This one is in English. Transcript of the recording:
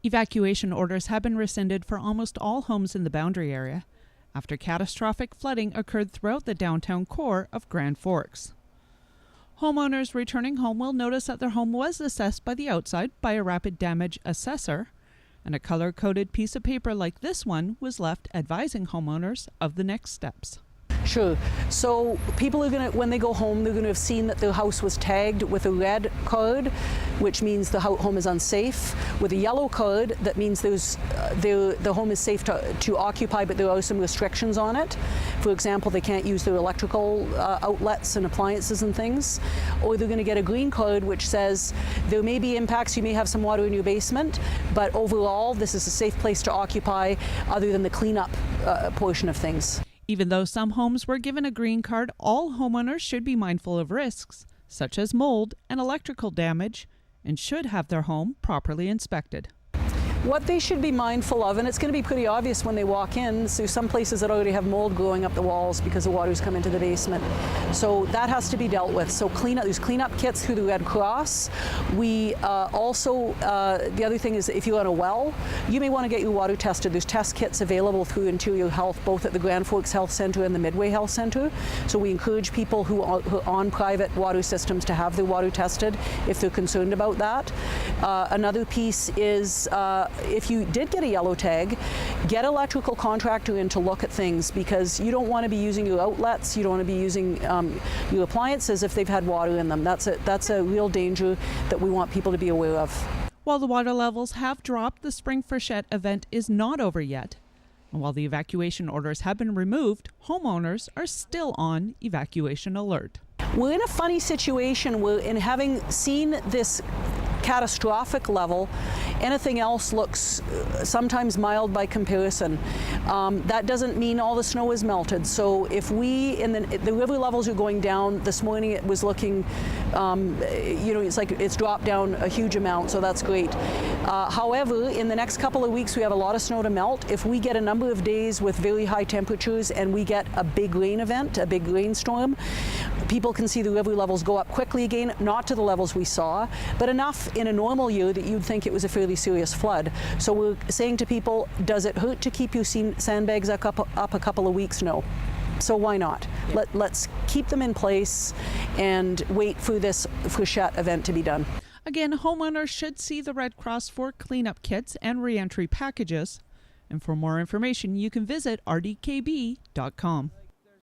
Evacuation orders have been rescinded for almost all homes in the Boundary area after catastrophic flooding occurred throughout the downtown core of Grand Forks. Homeowners returning home will notice that their home was assessed by the outside by a rapid damage assessor, and a color-coded piece of paper like this one was left advising homeowners of the next steps. Sure. So people are going to, when they go home, they're going to have seen that their house was tagged with a red code, which means the home is unsafe. With a yellow code, that means the home is safe to occupy, but there are some restrictions on it. For example, they can't use their electrical outlets and appliances and things. Or they're going to get a green code, which says there may be impacts, you may have some water in your basement, but overall, this is a safe place to occupy other than the cleanup portion of things. Even though some homes were given a green card, all homeowners should be mindful of risks, such as mold and electrical damage, and should have their home properly inspected. What they should be mindful of, and it's going to be pretty obvious when they walk in, so some places that already have mold growing up the walls because the water's come into the basement. So that has to be dealt with. So there's cleanup kits through the Red Cross. We also, the other thing is if you're on a well, you may want to get your water tested. There's test kits available through Interior Health, both at the Grand Forks Health Centre and the Midway Health Centre. So we encourage people who are on private water systems to have their water tested if they're concerned about that. Another piece is if you did get a yellow tag, get an electrical contractor in to look at things, because you don't want to be using your outlets, you don't want to be using your appliances if they've had water in them. That's a real danger that we want people to be aware of. While the water levels have dropped, the Spring Freshet event is not over yet. And while the evacuation orders have been removed, homeowners are still on evacuation alert. We're in a funny situation where, in having seen this catastrophic level, anything else looks sometimes mild by comparison. That doesn't mean all the snow is melted. So if the river levels are going down, this morning it was looking, it's like it's dropped down a huge amount, so that's great. However, in the next couple of weeks we have a lot of snow to melt. If we get a number of days with very high temperatures and we get a big rain event, a big rainstorm, people can see the river levels go up quickly again, not to the levels we saw, but enough in a normal year that you'd think it was a fairly serious flood. So we're saying to people, does it hurt to keep your sandbags up a couple of weeks? No. So why not? Yeah. Let's keep them in place and wait for this Freshet event to be done. Again, homeowners should see the Red Cross for cleanup kits and reentry packages. And for more information, you can visit rdkb.com.